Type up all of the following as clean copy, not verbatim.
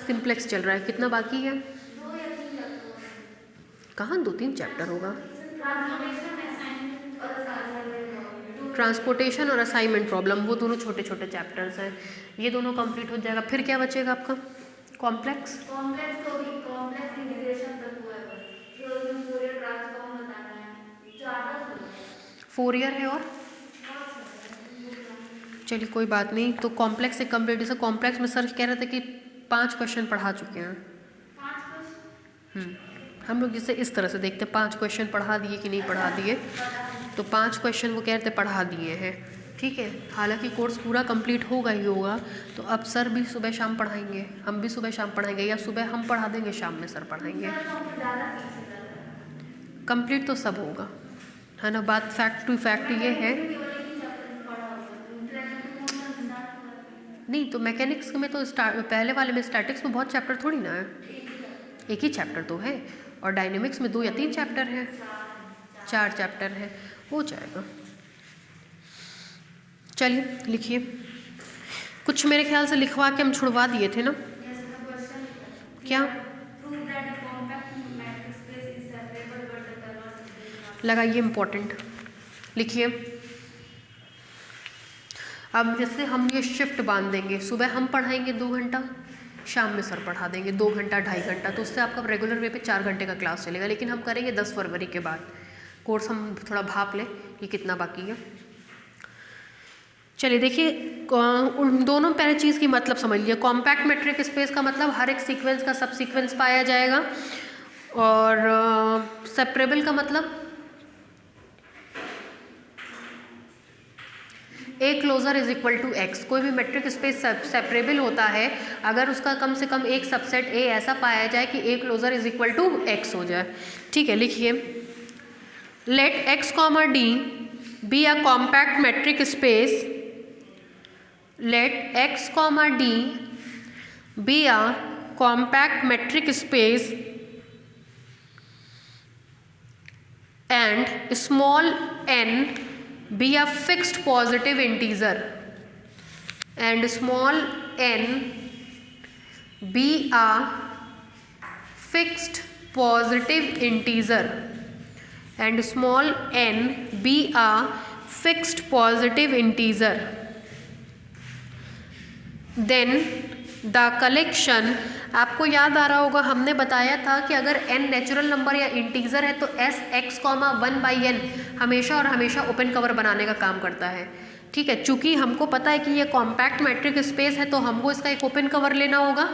Simplex चल रहा है, कितना बाकी है? कहाँ 2-3 चैप्टर होगा? ट्रांसपोर्टेशन और असाइनमेंट प्रॉब्लम, वो दोनों छोटे छोटे चैप्टर्स हैं, ये दोनों कंप्लीट हो जाएगा। फिर क्या बचेगा आपका? कॉम्प्लेक्स। फोरियर है और चलिए कोई बात नहीं, तो कॉम्प्लेक्स से कंप्लीट। जैसे कॉम्प्लेक्स में सर कह रहे थे कि 5 क्वेश्चन पढ़ा चुके हैं। हम लोग जिसे इस तरह से देखते हैं 5 क्वेश्चन पढ़ा दिए कि नहीं पढ़ा दिए, तो 5 क्वेश्चन वो कह रहे थे पढ़ा दिए हैं, ठीक है। हालांकि कोर्स पूरा कंप्लीट होगा ही होगा, तो अब सर भी सुबह शाम पढ़ाएंगे, हम भी सुबह शाम पढ़ाएंगे, या सुबह हम पढ़ा देंगे शाम में सर पढ़ाएंगे। कंप्लीट तो सब होगा, है ना। बात फैक्ट टू फैक्ट ये है। नहीं तो मैकेनिक्स में तो पहले वाले में स्टैटिक्स में बहुत चैप्टर थोड़ी ना है, एक ही चैप्टर तो है, और डायनेमिक्स में 2 या 3 चैप्टर है, 4 चैप्टर है, हो जाएगा। चलिए लिखिए, कुछ मेरे ख्याल से लिखवा के हम छुड़वा दिए थे ना। क्या लगाइए इम्पोर्टेंट, लिखिए। अब जैसे हम ये शिफ्ट बांध देंगे, सुबह हम पढ़ाएंगे 2 घंटा, शाम में सर पढ़ा देंगे 2 घंटा 2.5 घंटा, तो उससे आपका रेगुलर वे पे 4 घंटे का क्लास चलेगा। लेकिन हम करेंगे 10 फरवरी के बाद कोर्स, हम थोड़ा भाप लें कि कितना बाकी है। चलिए देखिए, उन दोनों पहले चीज़ की मतलब समझ लिया। कॉम्पैक्ट मेट्रिक स्पेस का मतलब हर एक सीक्वेंस का सब सीक्वेंस पाया जाएगा, और सेपरेबल का मतलब A closure is equal to X. कोई भी मेट्रिक स्पेस सेपरेबल होता है अगर उसका कम से कम एक सबसेट ए ऐसा पाया जाए कि A closure is equal to X हो जाए, ठीक है। लिखिए, let X comma D B a compact metric space, let x comma d be a compact metric space and small n be a fixed positive integer, and small n be a fixed positive integer, and small n be a fixed positive integer, then the collection. आपको याद आ रहा होगा हमने बताया था कि अगर n natural number या इंटीजर है तो एस एक्स कॉमा 1/n हमेशा और हमेशा ओपन कवर बनाने का काम करता है, ठीक है। चूंकि हमको पता है कि ये कॉम्पैक्ट मैट्रिक स्पेस है तो हमको इसका एक ओपन कवर लेना होगा।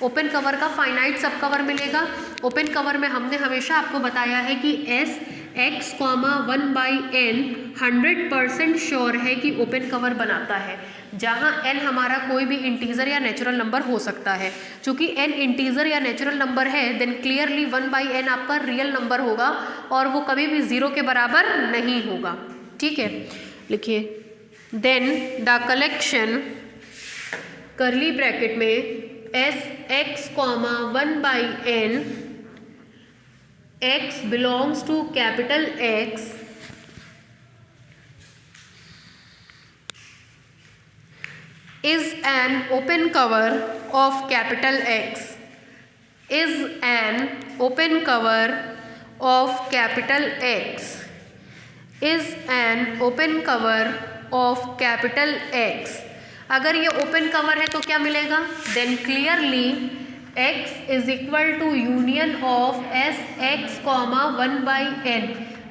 ओपन कवर का फाइनाइट सब कवर मिलेगा। ओपन कवर में हमने हमेशा आपको बताया है कि S x comma 1/n 100% sure है कि ओपन कवर बनाता है, जहाँ n हमारा कोई भी इंटीजर या नेचुरल नंबर हो सकता है। चूंकि n इंटीजर या नेचुरल नंबर है देन क्लियरली 1/n आपका रियल नंबर होगा और वो कभी भी 0 के बराबर नहीं होगा, ठीक है। लिखिए, then the collection curly bracket में S x comma 1/n x belongs to capital X is an open cover of capital X, is an open cover of capital X, is an open cover of capital X। अगर ये open cover है तो क्या मिलेगा? Then clearly x is equal to union of S x comma 1/n,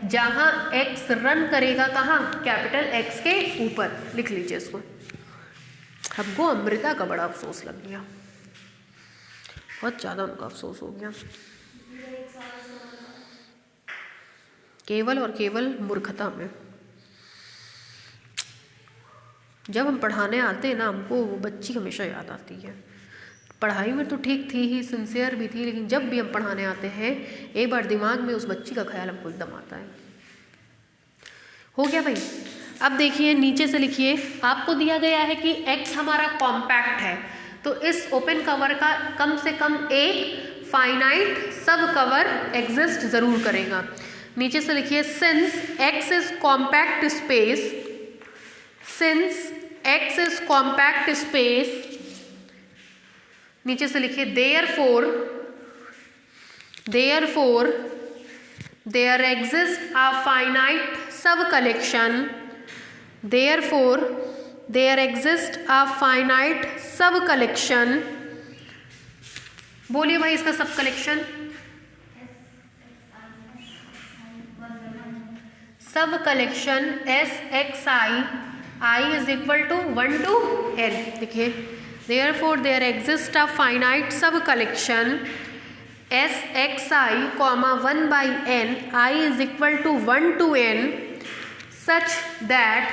जहाँ x run करेगा कहाँ? Capital X के ऊपर। लिख लीजिए इसको। हमको अमृता का बड़ा अफसोस लग गया, बहुत ज़्यादा उनका अफसोस हो गया, केवल और केवल मूर्खता में। जब हम पढ़ाने आते हैं ना, हमको वो बच्ची हमेशा याद आती है। पढ़ाई में तो ठीक थी ही, सिंसियर भी थी, लेकिन जब भी हम पढ़ाने आते हैं एक बार दिमाग में उस बच्ची का ख्याल हमको एकदम आता है। हो गया भाई? अब देखिए नीचे से लिखिए, आपको दिया गया है कि x हमारा कॉम्पैक्ट है, तो इस ओपन कवर का कम से कम एक फाइनाइट सब कवर एग्जिस्ट ज़रूर करेगा। नीचे से लिखिए, since x is compact space, since x is compact space नीचे से लिखिए therefore there exist a finite sub collection, therefore there exist a finite sub collection. बोलिए भाई इसका sub collection. Sub collection SXI is equal to 1 to n। देखिए therefore there exist a finite sub collection SXI, 1/n, I is equal to 1 to n such that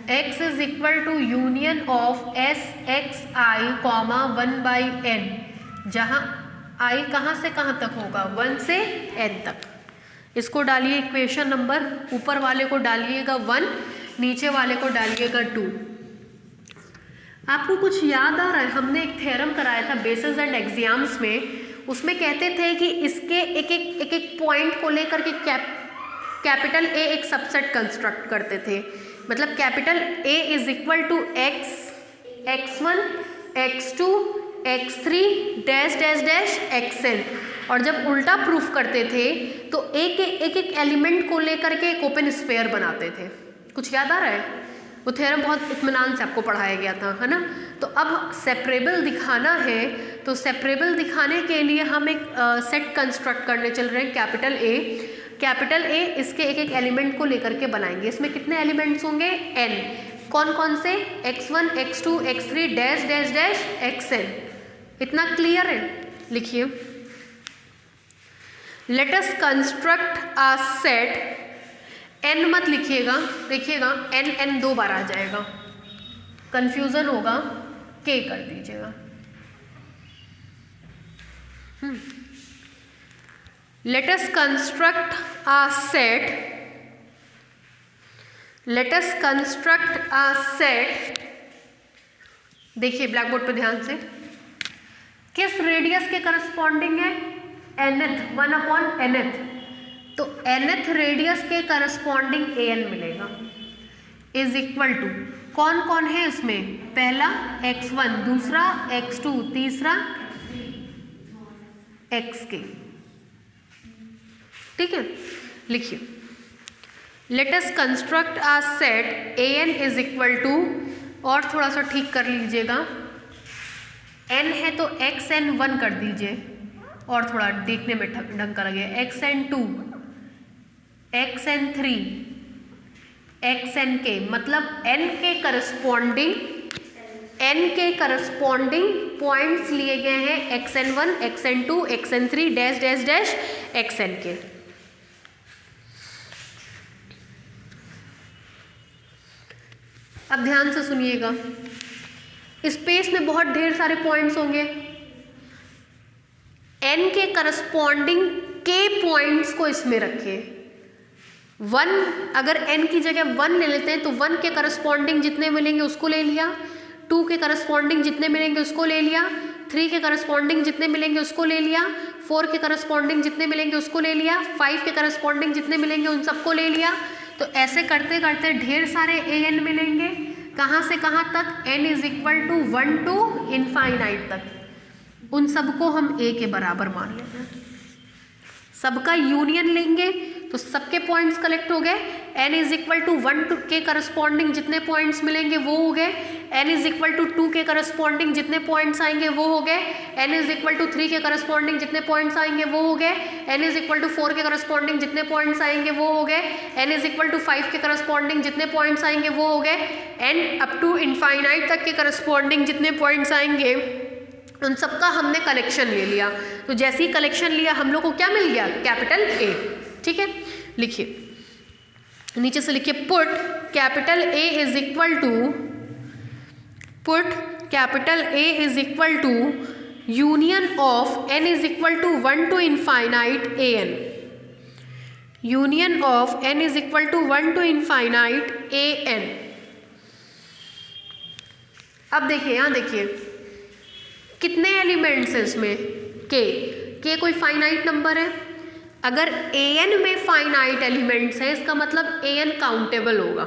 x is equal to union of SXI, 1/n, जहाँ i कहाँ से कहाँ तक होगा, 1 से n तक। इसको डालिए इक्वेशन नंबर, ऊपर वाले को डालिएगा 1, नीचे वाले को डालिएगा 2। आपको कुछ याद आ रहा है, हमने एक थ्योरम कराया था बेसिस एंड एक्सियम्स में, उसमें कहते थे कि इसके एक एक पॉइंट को लेकर के कैपिटल A एक सबसेट कंस्ट्रक्ट करते थे। मतलब capital A is equal to x, x1, x2, x3 dash dash dash xn, और जब उल्टा प्रूफ करते थे तो एक एलिमेंट को लेकर के एक ओपन स्फीयर बनाते थे। कुछ याद आ रहा है? वो थ्योरम बहुत इत्मीनान से आपको पढ़ाया गया था, है ना। तो अब सेपरेबल दिखाना है, तो सेपरेबल दिखाने के लिए हम एक सेट कंस्ट्रक्ट करने चल रहे हैं कैपिटल A इसके एक एलिमेंट को लेकर के बनाएंगे। इसमें कितने एलिमेंट्स होंगे? n। कौन कौन से? x1, x2, x3 dash dash dash xn। इतना क्लियर है? लिखिए let us construct a set, n मत लिखिएगा, देखिएगा n 2 बार आ जाएगा, कंफ्यूजन होगा, k कर दीजिएगा। Late us construct a set, देखिए ब्लैक बोर्ड पे ध्यान से, किस रेडियस के करस्पॉन्डिंग है? nth, 1/nth, तो nth रेडियस के करस्पॉन्डिंग an मिलेगा, इज इक्वल टू कौन कौन है इसमें? पहला x1, दूसरा x2, तीसरा xk। ठीक है, लिखिए let us construct a set an is equal to, और थोड़ा सा ठीक कर लीजिएगा, n है तो xn 1 कर दीजिए, और थोड़ा देखने में ढंग का लगे, xn 2, xn 3, xn k, मतलब n के करस्पॉन्डिंग पॉइंट्स लिए गए हैं xn 1, xn 2, xn 3 dash dash dash xn k। अब ध्यान से सुनिएगा, स्पेस में बहुत ढेर सारे पॉइंट्स होंगे, n के करस्पॉन्डिंग k पॉइंट्स को इसमें रखिए। 1, अगर n की जगह 1 ले लेते हैं तो 1 के करस्पॉन्डिंग जितने मिलेंगे उसको ले लिया, 2 के करस्पॉन्डिंग जितने मिलेंगे उसको ले लिया, 3 के करस्पॉन्डिंग जितने मिलेंगे उसको ले लिया, 4 के करस्पॉन्डिंग जितने मिलेंगे उसको ले लिया, 5 के करस्पॉन्डिंग जितने मिलेंगे उन सबको ले लिया। तो ऐसे करते करते ढेर सारे an मिलेंगे, कहाँ से कहाँ तक? n is equal to 1 to infinite तक। उन सबको हम a के बराबर मान लेंगे, सबका यूनियन लेंगे तो सबके पॉइंट्स कलेक्ट हो गए। n इज इक्वल टू 1 के करस्पॉन्डिंग जितने पॉइंट्स मिलेंगे वो हो गए, n इज इक्वल टू 2 के करस्पॉन्डिंग जितने पॉइंट्स आएंगे वो हो गए, n इज इक्वल टू 3 के करस्पॉन्डिंग जितने पॉइंट्स आएंगे वो हो गए, n इज इक्वल टू 4 के करस्पॉन्डिंग जितने पॉइंट्स आएंगे वो हो गए, n इज इक्वल टू 5 के करस्पॉन्डिंग जितने पॉइंट्स आएंगे वो हो गए, n अप टू इनफाइनाइट तक के करस्पॉन्डिंग जितने पॉइंट्स आएंगे उन सबका हमने कलेक्शन ले लिया। तो जैसे ही कलेक्शन लिया हम लोग को क्या मिल गया? Capital A। ठीक है, लिखिए नीचे से लिखिए put capital A is equal to union of n is equal to 1 to infinite an, union of n is equal to 1 to infinite an। अब देखिए यहाँ देखिए कितने एलिमेंट्स हैं इसमें? k कोई फाइनाइट नंबर है, अगर an में फाइनाइट एलिमेंट्स हैं इसका मतलब an काउंटेबल होगा।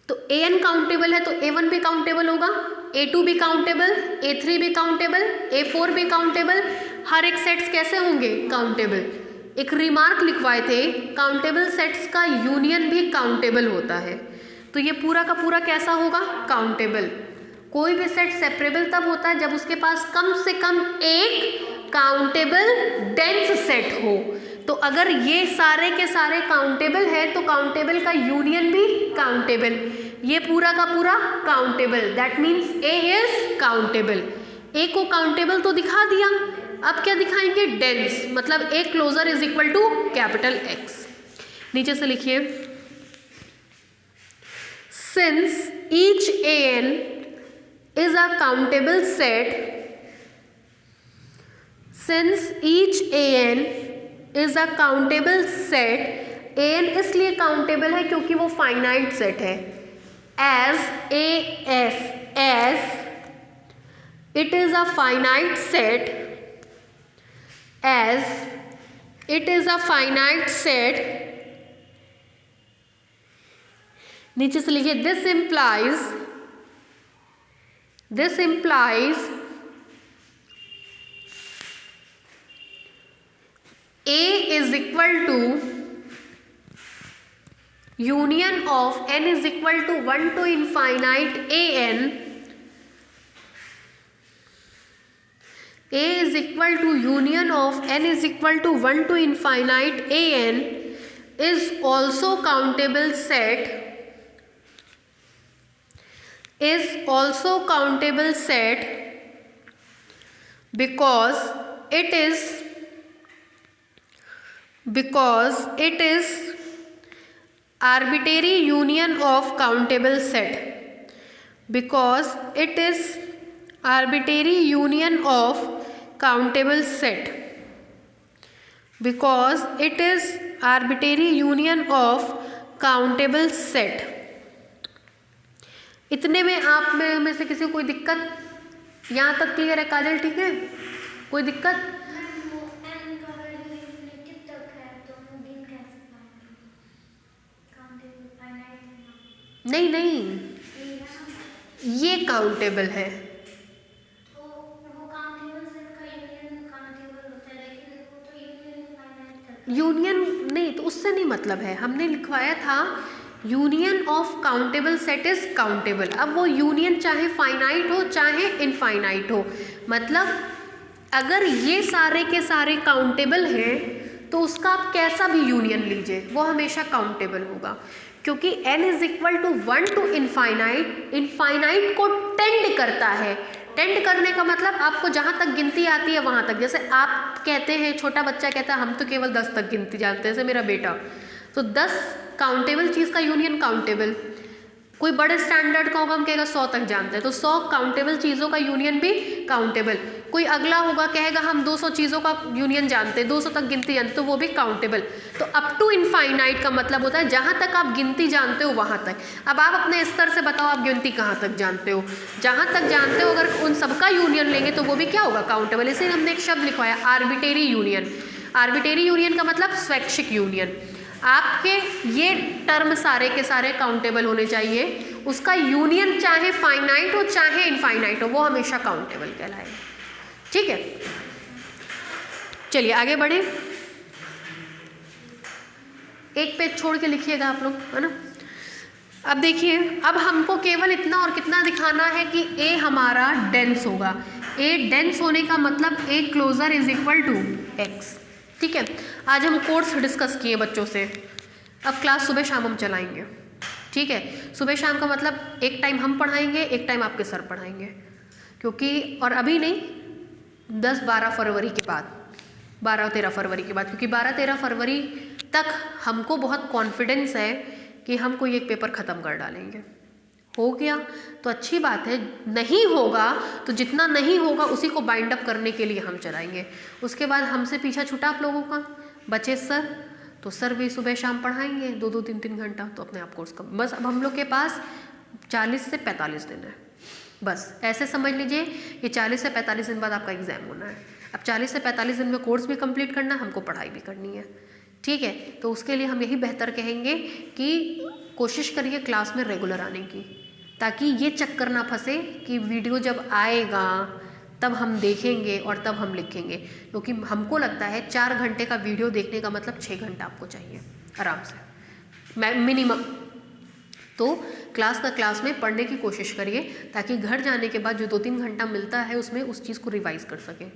तो an काउंटेबल है तो a1 भी काउंटेबल होगा, a2 भी काउंटेबल, a3 भी काउंटेबल, a4 भी काउंटेबल। हर एक सेट्स कैसे होंगे? काउंटेबल। एक रिमार्क लिखवाए थे, काउंटेबल सेट्स का यूनियन भी काउंटेबल होता है। तो ये पूरा का पूरा कैसा होगा? काउंटेबल। कोई भी सेट सेपरेबल तब होता है जब उसके पास कम से कम एक काउंटेबल डेंस सेट हो। तो अगर ये सारे के सारे काउंटेबल है तो काउंटेबल का यूनियन भी काउंटेबल। ये पूरा का पूरा countable, that means A is countable. A को काउंटेबल तो दिखा दिया, अब क्या दिखाएंगे? डेंस, मतलब A closure is equal to capital X. नीचे से लिखिए, since each an is a countable set, since each an is a countable set, an इसलिए काउंटेबल है क्योंकि वो फाइनाइट सेट है। as it is a finite set, as it is a finite set, नीचे से लिखिए, this implies A is equal to union of n is equal to 1 to infinite an, A is equal to union of n is equal to 1 to infinite an is also countable set, is also countable set because it is arbitrary union of countable set, because it is arbitrary union of countable set, because it is arbitrary union of countable set। इतने में आप में से किसी को कोई दिक्कत? यहाँ तक क्लियर है काजल? ठीक है, कोई दिक्कत? नहीं नहीं, ये काउंटेबल है। यूनियन नहीं, तो उससे नहीं मतलब है, हमने लिखवाया था union of countable set is countable. अब वो यूनियन चाहे फाइनाइट हो चाहे इनफाइनाइट हो, मतलब अगर ये सारे के सारे काउंटेबल हैं तो उसका आप कैसा भी यूनियन लीजिए वो हमेशा काउंटेबल होगा, क्योंकि n is equal to 1 to infinite, infinite को टेंड करता है। टेंड करने का मतलब आपको जहाँ तक गिनती आती है वहाँ तक। जैसे आप कहते हैं, छोटा बच्चा कहता है हम तो केवल 10 तक गिनती जानते हैं, जैसे मेरा बेटा, तो 10 काउंटेबल चीज़ का यूनियन काउंटेबल। कोई बड़े स्टैंडर्ड का होगा, हम कहेगा 100 तक जानते हैं, तो 100 काउंटेबल चीज़ों का यूनियन भी काउंटेबल। कोई अगला होगा कहेगा हम 200 चीज़ों का यूनियन जानते हैं, 200 तक गिनती जानते, तो वो भी काउंटेबल। तो अप टू इनफाइनाइट का मतलब होता है जहाँ तक आप गिनती जानते हो वहाँ तक। अब आप अपने स्तर से बताओ आप गिनती कहाँ तक जानते हो? जहाँ तक जानते हो अगर उन सबका यूनियन लेंगे तो वो भी क्या होगा? काउंटेबल। इसलिए हमने एक शब्द लिखवाया आर्बिट्रेरी यूनियन। आर्बिट्रेरी यूनियन का मतलब स्वैच्छिक यूनियन। आपके ये टर्म सारे के सारे काउंटेबल होने चाहिए, उसका यूनियन चाहे फाइनाइट हो चाहे इनफाइनाइट हो वो हमेशा काउंटेबल कहलाएगा। ठीक है, चलिए आगे बढ़े। एक पेज छोड़ के लिखिएगा आप लोग, है ना। अब देखिए, अब हमको केवल इतना और कितना दिखाना है कि ए हमारा डेंस होगा। ए डेंस होने का मतलब A closure is equal to X. ठीक है, आज हम कोर्स डिस्कस किए बच्चों से, अब क्लास सुबह शाम हम चलाएंगे। ठीक है, सुबह शाम का मतलब एक टाइम हम पढ़ाएंगे, एक टाइम आपके सर पढ़ाएंगे, क्योंकि और अभी नहीं, 10-12 फरवरी के बाद, 12-13 फरवरी के बाद, क्योंकि 12-13 फरवरी तक हमको बहुत कॉन्फिडेंस है कि हम कोई एक पेपर ख़त्म कर डालेंगे। हो गया तो अच्छी बात है, नहीं होगा तो जितना नहीं होगा उसी को बाइंड अप करने के लिए हम चलाएंगे। उसके बाद हमसे पीछा छूटा आप लोगों का, बचे सर, तो सर भी सुबह शाम पढ़ाएंगे 2-2, 3-3 घंटा, तो अपने आप कोर्स कम। बस अब हम लोग के पास 40 से 45 दिन है, बस ऐसे समझ लीजिए कि 40 से 45 दिन बाद आपका एग्ज़ाम होना है। अब 40 से 45 दिन में कोर्स भी कंप्लीट करना है, हमको पढ़ाई भी करनी है। ठीक है, तो उसके लिए हम यही बेहतर कहेंगे कि कोशिश करिए क्लास में रेगुलर आने की, ताकि ये चक्कर ना फंसे कि वीडियो जब आएगा तब हम देखेंगे और तब हम लिखेंगे, क्योंकि हमको लगता है 4 घंटे का वीडियो देखने का मतलब 6 घंटा आपको चाहिए आराम से मिनिमम। तो क्लास में पढ़ने की कोशिश करिए, ताकि घर जाने के बाद जो 2-3 घंटा मिलता है उसमें उस चीज़ को रिवाइज़ कर सकें।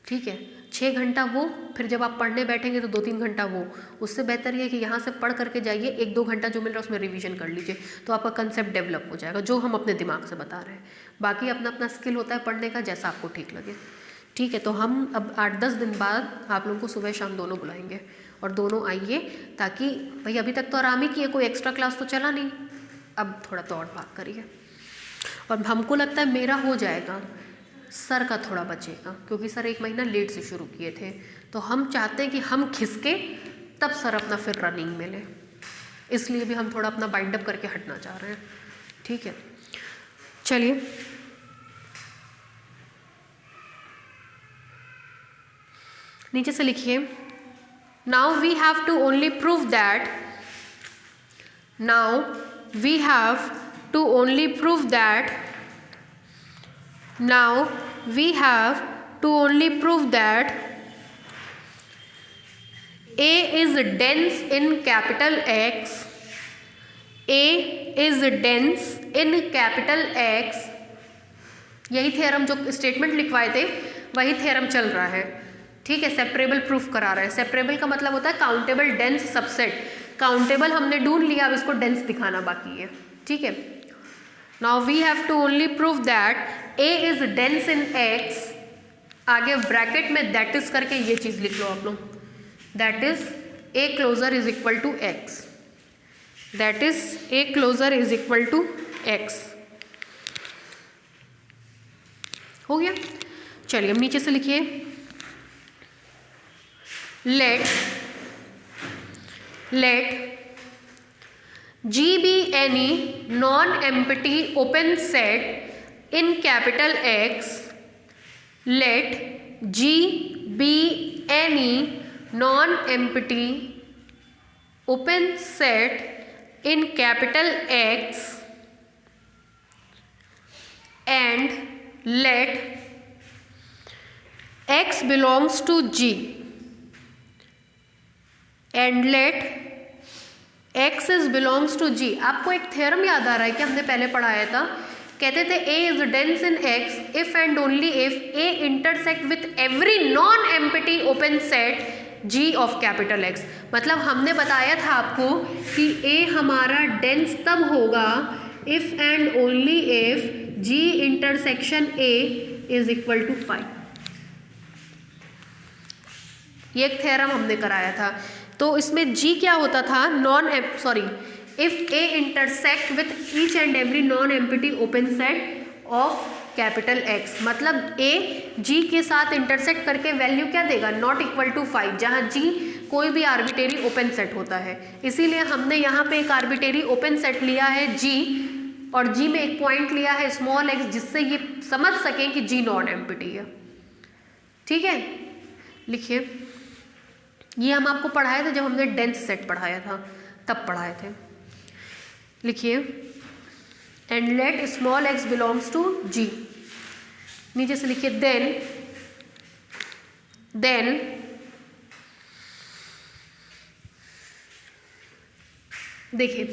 ठीक है, 6 घंटा वो, फिर जब आप पढ़ने बैठेंगे तो 2-3 घंटा वो। उससे बेहतर ये है कि यहाँ से पढ़ करके जाइए, 1-2 घंटा जो मिल रहा है उसमें रिवीजन कर लीजिए, तो आपका कंसेप्ट डेवलप हो जाएगा, जो हम अपने दिमाग से बता रहे हैं। बाकी अपना अपना स्किल होता है पढ़ने का, जैसा आपको ठीक लगे। ठीक है, तो हम अब 8-10 दिन बाद आप लोगों को सुबह शाम दोनों बुलाएंगे, और दोनों आइए, ताकि भाई अभी तक तो आराम ही किए, कोई एक्स्ट्रा क्लास तो चला नहीं, अब थोड़ा तो और बात करिए। और हमको लगता है मेरा हो जाएगा, सर का थोड़ा बचेगा, क्योंकि सर 1 महीना लेट से शुरू किए थे, तो हम चाहते हैं कि हम खिसके तब सर अपना फिर रनिंग में ले, इसलिए भी हम थोड़ा अपना बाइंड अप करके हटना चाह रहे हैं। ठीक है, चलिए नीचे से लिखिए, now we have to only prove that, now we have to only prove that, now we have to only prove that A is dense in capital X, A is dense in capital X। यही theorem जो statement लिखवाए थे वही theorem चल रहा है। ठीक है, सेपरेबल प्रूफ करा रहा है। सेपरेबल का मतलब होता है काउंटेबल डेंस सबसेट। काउंटेबल हमने ढूंढ लिया, अब इसको डेंस दिखाना बाकी है। ठीक है, now we have to only prove that A is dense in X, आगे ब्रैकेट में दैट इज करके ये चीज लिख लो आप लोग, that is A closure is equal to X, that is A closure is equal to X। हो गया, चलिए अब नीचे से लिखिए, let G be any non-empty open set in capital X, let G be any non-empty open set in capital X, and let X belongs to G, and let X is belongs to G। आपको एक theorem याद आ रहा है कि हमने पहले पढ़ाया था, कहते थे A is dense in X if and only if A intersect with every non-empty open set G of capital X। मतलब हमने बताया था आपको कि A हमारा डेंस तब होगा if and only if G intersection A is equal to 5। ये एक थ्योरम हमने कराया था। तो इसमें G क्या होता था, if A intersect with each and every non-empty open set of capital X, मतलब A G के साथ इंटरसेक्ट करके वैल्यू क्या देगा, नॉट इक्वल टू 5, जहाँ G कोई भी आर्बिटेरी ओपन सेट होता है। इसीलिए हमने यहाँ पे एक आर्बिटेरी ओपन सेट लिया है G, और G में एक पॉइंट लिया है स्मॉल x, जिससे ये समझ सकें कि G नॉन एम्प्टी है। ठीक है, लिखिए, ये हम आपको पढ़ाए थे जब हमने डेंस सेट पढ़ाया था, तब पढ़ाए थे। लिखिए, and let small x belongs to G। नीचे से लिखिए, देन देखिए,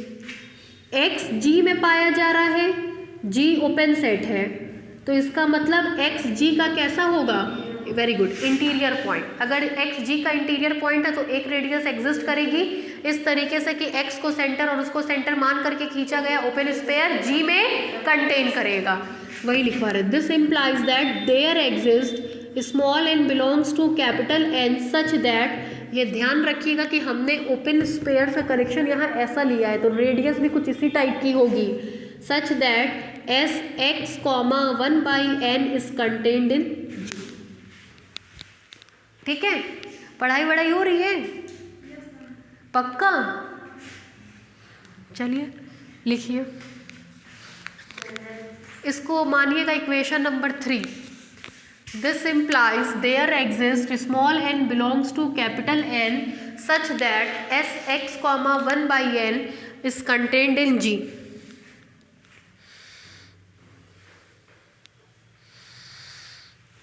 x G में पाया जा रहा है, G ओपन सेट है, तो इसका मतलब x G का कैसा होगा, वेरी गुड, इंटीरियर पॉइंट। अगर x G का इंटीरियर पॉइंट है तो एक रेडियस एग्जिस्ट करेगी इस तरीके से कि x को सेंटर और उसको सेंटर मान करके खींचा गया ओपन स्फीयर G में कंटेन करेगा। वही लिखवा रहे, this implies that there exist small n belongs to capital N such that, ये ध्यान रखिएगा कि हमने ओपन स्फीयर का करेक्शन यहाँ ऐसा लिया है, तो रेडियस भी कुछ इसी टाइप की होगी, सच that Sx, 1/n is contained इन। ठीक है, पढ़ाई वढ़ाई हो रही है पक्का। चलिए लिखिए, इसको मानिएगा equation number 3। This implies there exist small n belongs to capital N such that Sx, 1/n is contained in G.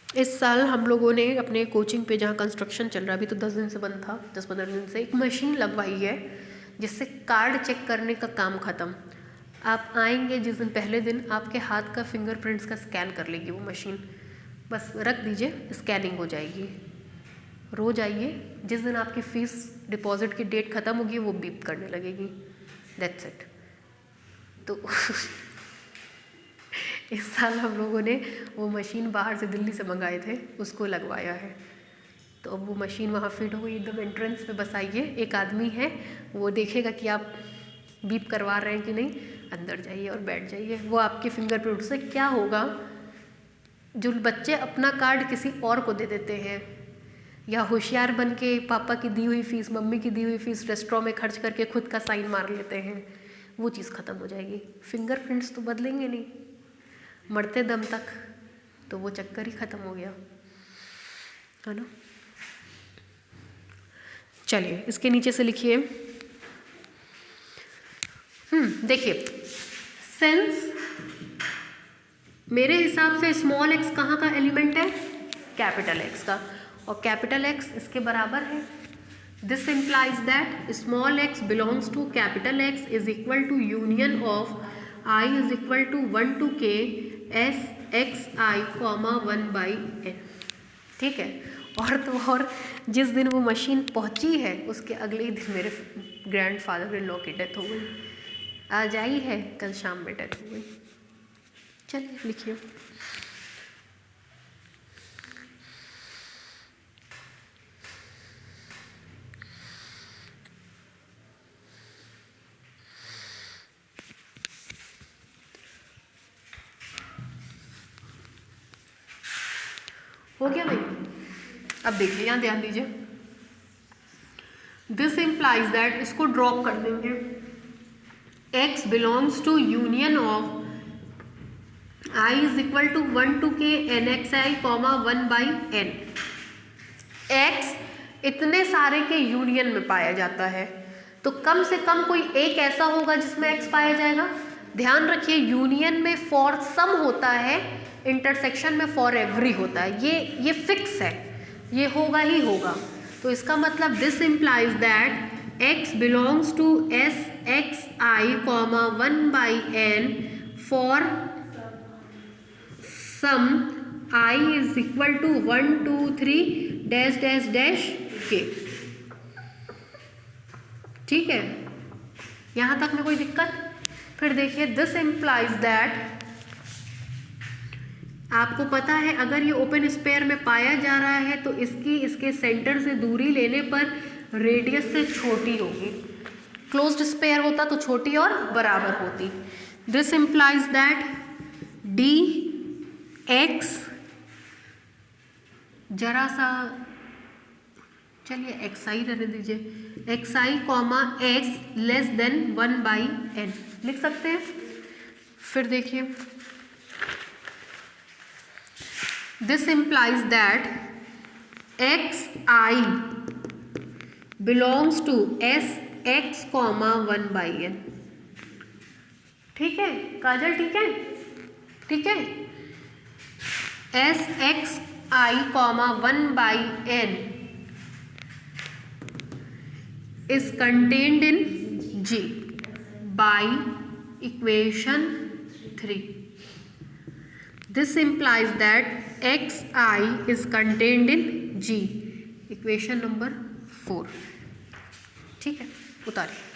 इस साल हम लोगों ने अपने कोचिंग पे, जहाँ कंस्ट्रक्शन चल रहा है अभी तो 10 दिन से बंद था, 10-15 दिन से, एक मशीन लगवाई है जिससे कार्ड चेक करने का काम ख़त्म। आप आएंगे जिस दिन, पहले दिन आपके हाथ का फिंगरप्रिंट्स का स्कैन कर लेगी वो मशीन, बस रख दीजिए, स्कैनिंग हो जाएगी। रोज आइए, जिस दिन आपकी फ़ीस डिपॉजिट की डेट ख़त्म होगी वो बीप करने लगेगी, दैट्स इट। तो इस साल हम लोगों ने वो मशीन बाहर से दिल्ली से मंगाए थे, उसको लगवाया है। तो अब वो मशीन वहाँ फिट हो गई, एकदम एंट्रेंस पे बस आइए, एक आदमी है वो देखेगा कि आप बीप करवा रहे हैं कि नहीं, अंदर जाइए और बैठ जाइए। वो आपके फिंगरप्रिंट से क्या होगा, जो बच्चे अपना कार्ड किसी और को दे देते हैं या होशियार बन के पापा की दी हुई फ़ीस, मम्मी की दी हुई फ़ीस रेस्टोरेंट में खर्च करके खुद का साइन मार लेते हैं, वो चीज़ ख़त्म हो जाएगी। फिंगरप्रिंट्स तो बदलेंगे नहीं मरते दम तक, तो वो चक्कर ही ख़त्म हो गया, है ना। चलिए इसके नीचे से लिखिए, देखिए, सेंस मेरे हिसाब से स्मॉल एक्स कहाँ का एलिमेंट है, कैपिटल एक्स का, और कैपिटल एक्स इसके बराबर है। This implies that small X belongs to capital X is equal to union of I is equal to 1 to k S x I comma 1/n। ठीक है, और तो और जिस दिन वो मशीन पहुंची है उसके अगले ही दिन मेरे ग्रैंडफादर इन लॉ की डेथ हो गई। आज आई है, कल शाम में डेथ हो गई। चलिए लिखिए, हो गया भाई। अब देखिए, यहाँ ध्यान दीजिए, दिस इम्प्लाइज दैट, इसको ड्रॉप कर देंगे, x belongs to union of i is equal to 1 to k n x i comma 1/n। x इतने सारे के यूनियन में पाया जाता है, तो कम से कम कोई एक ऐसा होगा जिसमें x पाया जाएगा। ध्यान रखिए, यूनियन में फॉर सम होता है, इंटरसेक्शन में फॉर एवरी होता है, ये फिक्स है, ये होगा ही होगा। तो इसका मतलब this implies that x belongs to S x I comma 1/n for some i is equal to 1 2 3 dash dash dash k। ठीक है, यहाँ तक में कोई दिक्कत? फिर देखिए, दिस इम्प्लाइज दैट, आपको पता है अगर ये ओपन स्पेयर में पाया जा रहा है तो इसकी इसके सेंटर से दूरी लेने पर रेडियस से छोटी होगी। क्लोज्ड स्पेयर होता तो छोटी और बराबर होती। This implies that D x, जरा सा चलिए एक्स आई रहने दीजिए, एक्स आई comma x less than 1/n लिख सकते हैं। फिर देखिए, this implies that x i belongs to S x comma 1/n। ठीक है काजल, ठीक है, ठीक है, S x I comma 1/n is contained in G by equation 3. This implies that xi is contained in G, equation number 4. ठीक है, उतारिए।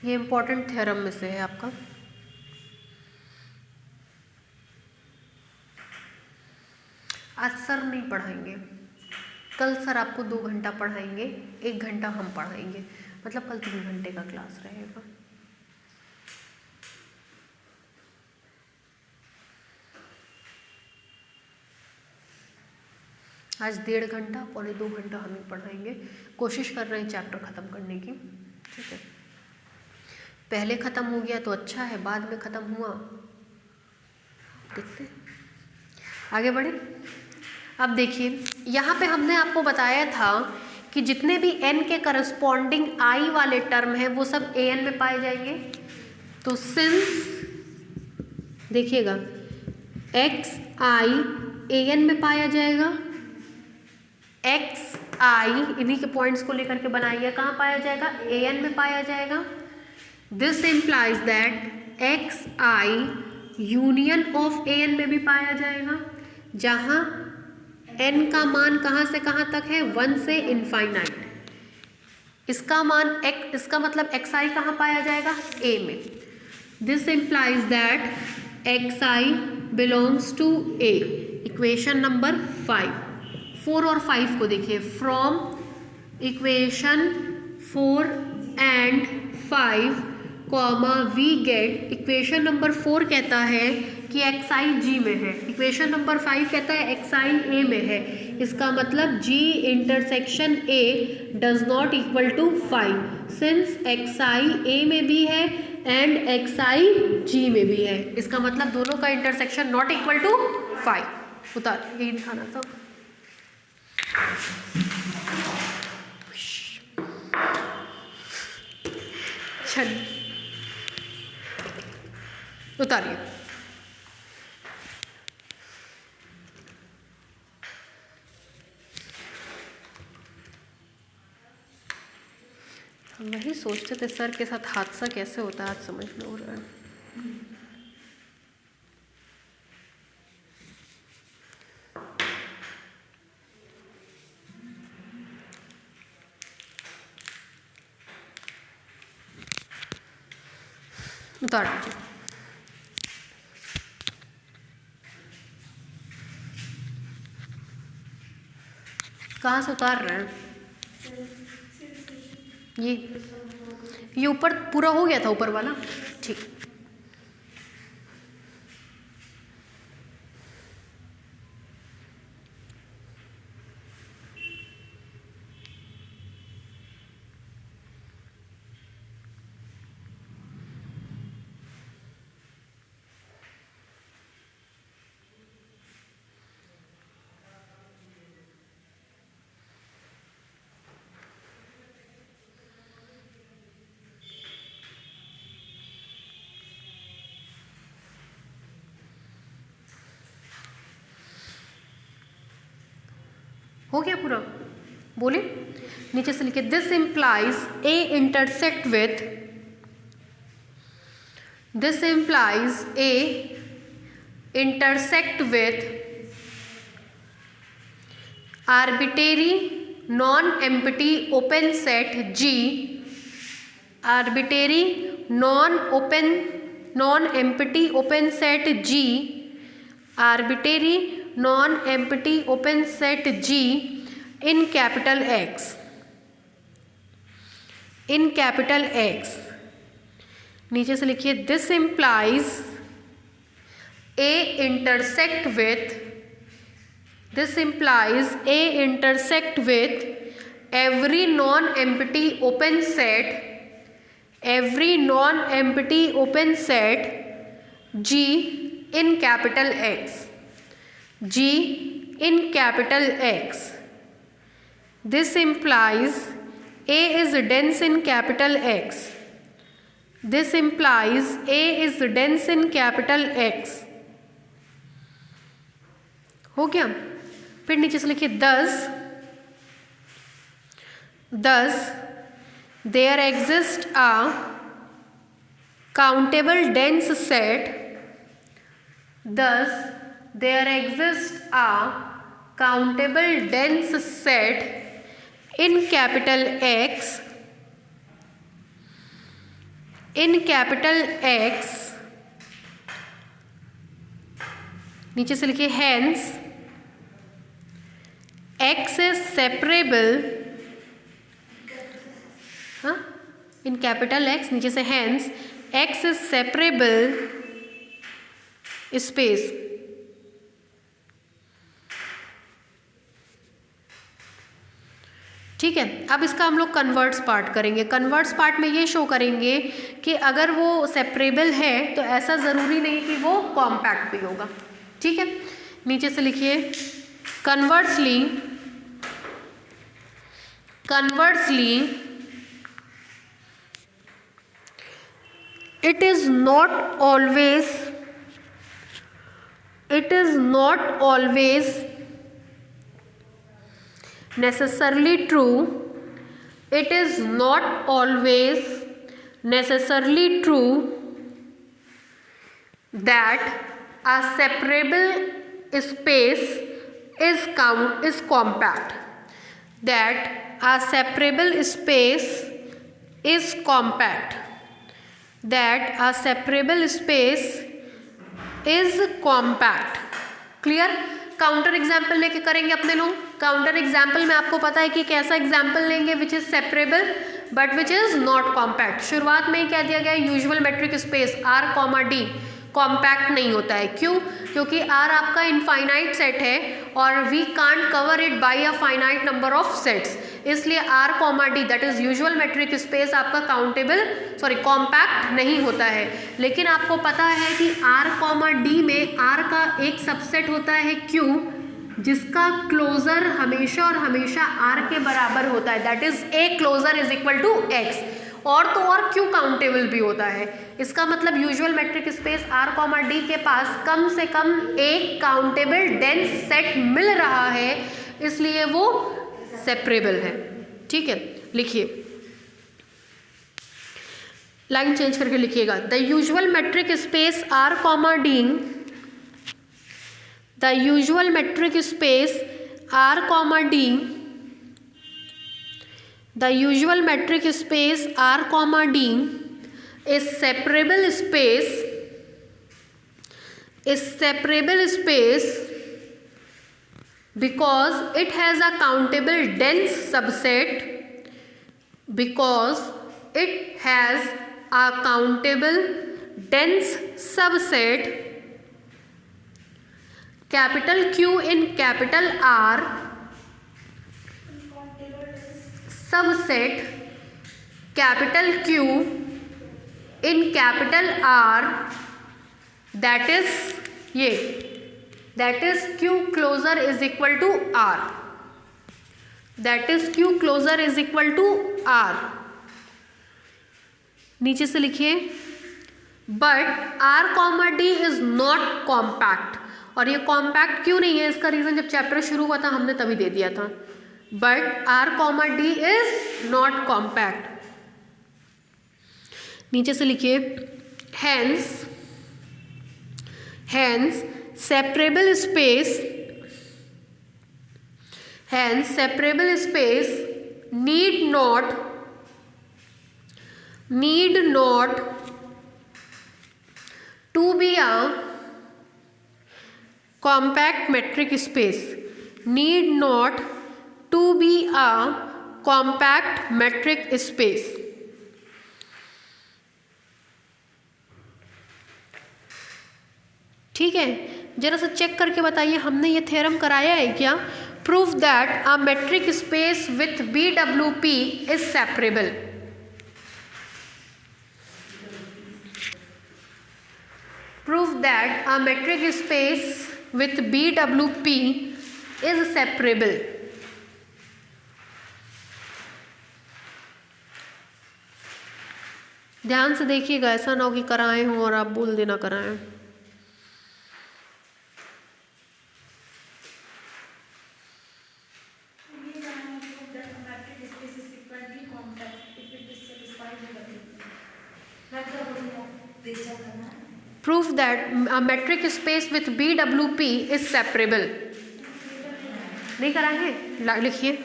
ये important theorem में से है आपका। आज सर नहीं पढ़ाएंगे, कल सर आपको 2 घंटा पढ़ाएंगे, 1 घंटा हम पढ़ाएंगे, मतलब कल 3 घंटे का क्लास रहेगा। आज 1.5 घंटा 1.25 घंटा हम ही पढ़ाएंगे। कोशिश कर रहे हैं चैप्टर ख़त्म करने की, ठीक है। पहले ख़त्म हो गया तो अच्छा है, बाद में ख़त्म हुआ देखते आगे बढ़े। अब देखिए यहाँ पे हमने आपको बताया था कि जितने भी n के करस्पॉन्डिंग i वाले टर्म हैं वो सब an में पाए जाएंगे। तो सिंस देखिएगा x i an में पाया जाएगा, x i इन्हीं के पॉइंट्स को लेकर के बनाइए, कहाँ पाया जाएगा, an में पाया जाएगा। This implies that x i union of an में भी पाया जाएगा, जहाँ n का मान कहाँ से कहाँ तक है, 1 से इनफाइनाइट। इसका मान x, इसका मतलब xi कहाँ पाया जाएगा, a में। This implies that xi belongs to a। Equation number 4 और 5 को देखिए। From equation 4 and 5 comma we get, equation number 4 कहता है कि xi g में है, इक्वेशन नंबर 5 कहता है xi a में है। इसका मतलब g intersection a does not equal to 5, सिंस xi a में भी है एंड xi g में भी है। इसका मतलब दोनों का इंटरसेक्शन नॉट इक्वल टू 5। उतार, यही दिखाना था। चल उतारिए। हम वही सोचते थे सर के साथ हादसा कैसे होता है, आज समझ में हो रहा है। उतार दीजिए। कहाँ से उतार रहे हैं? ये ऊपर पूरा हो गया था, ऊपर वाला, ठीक। हो गया पूरा, बोले नीचे से लिखे। This implies A intersect with, this implies A intersect with arbitrary non empty open set G, arbitrary non empty open set G, arbitrary non empty open set G in capital X, in capital X। नीचे से लिखिए this implies A intersect with, this implies A intersect with every non empty open set, every non empty open set G in capital X, G in capital X. This implies A is dense in capital X. This implies A is dense in capital X. हो गया। फिर नीचे से लिखिए thus there exists a countable dense set, thus there exists a countable dense set in capital X in capital X, नीचे से लिखिए hence X is separable, हाँ, इन कैपिटल X, नीचे से hence X is separable space. ठीक है, अब इसका हम लोग कन्वर्ट्स पार्ट करेंगे। कन्वर्ट्स पार्ट में ये शो करेंगे कि अगर वो सेपरेबल है तो ऐसा ज़रूरी नहीं कि वो कॉम्पैक्ट भी होगा। ठीक है, नीचे से लिखिए कन्वर्ट्सली it is not always necessarily true that a separable space is compact, clear. Counter example लेके करेंगे अपने लोग। काउंटर एग्जाम्पल में आपको पता है कि कैसा एग्जाम्पल लेंगे, which is separable but which is not compact. शुरुआत में ही कह दिया गया usual metric space R, D compact नहीं होता है। क्यों? क्योंकि R आपका इनफाइनाइट सेट है और we can't cover it by a finite number of sets, इसलिए R, D that is usual metric space आपका कॉम्पैक्ट नहीं होता है। लेकिन आपको पता है कि R, D में R का एक सबसेट होता है Q, जिसका क्लोजर हमेशा और हमेशा R के बराबर होता है, that is A closure is equal to X। और तो और Q काउंटेबल भी होता है। इसका मतलब usual metric space R, D के पास कम से कम एक काउंटेबल डेंस सेट मिल रहा है, इसलिए वो सेपरेबल है। ठीक है, लिखिए, लाइन चेंज करके लिखिएगा। The usual metric space R, D, the usual metric space R, D, the usual metric space R, D is separable space because it has a countable dense subset, capital Q in capital R, subset capital Q in capital R, that is Q closure is equal to R, नीचे से लिखिए but R, D is not compact. और ये compact क्यों नहीं है, इसका reason जब चैप्टर शुरू हुआ था हमने तभी दे दिया था। But R, D is not compact। नीचे से लिखिए hence separable space need not to be a compact metric space, ठीक है, जरा सा चेक करके बताइए हमने ये थ्योरम कराया है क्या? Proof that a metric space with BWP is separable. Proof that a metric space with BWP is separable. ध्यान से देखिएगा, ऐसा ना हो कि कराए हों और आप बोल देना कराएं। Proof that a metric space with BWP is separable। नहीं कराएंगे, लिखिए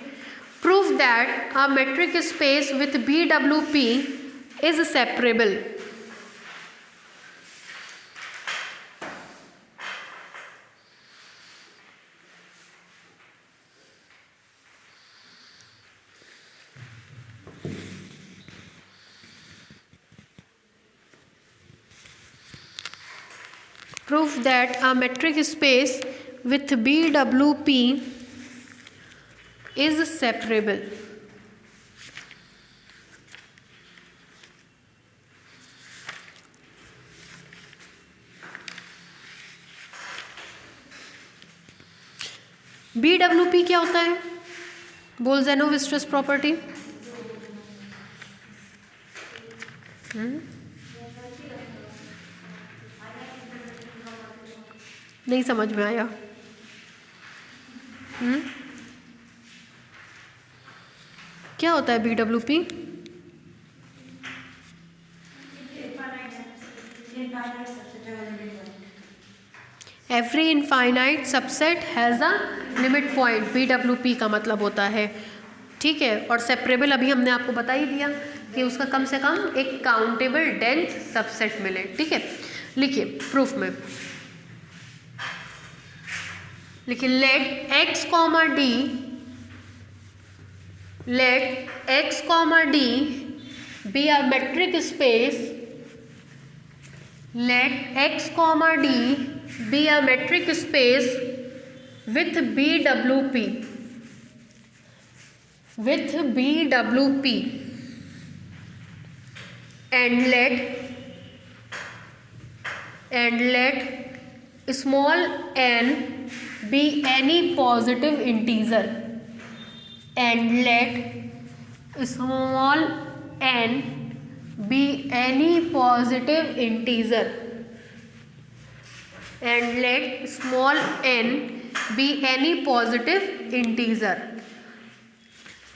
proof that a metric space with BWP is separable। Prove that a metric space with BWP is separable. BWP क्या होता है? बोल्ज़नो-विस्ट्रस प्रॉपर्टी। नहीं समझ में आया। क्या होता है BWP? Every infinite subset has a limit point, BWP का मतलब होता है। ठीक है, और सेपरेबल अभी हमने आपको बता ही दिया कि उसका कम से कम एक काउंटेबल डेंस सबसेट मिले। ठीक है, लिखिए प्रूफ में, लिखिए late x, d, let x, d be a metric space, let x, d be a metric space with BWP, and let small n be any positive integer, and let small n be any positive integer, and let small n be any positive integer.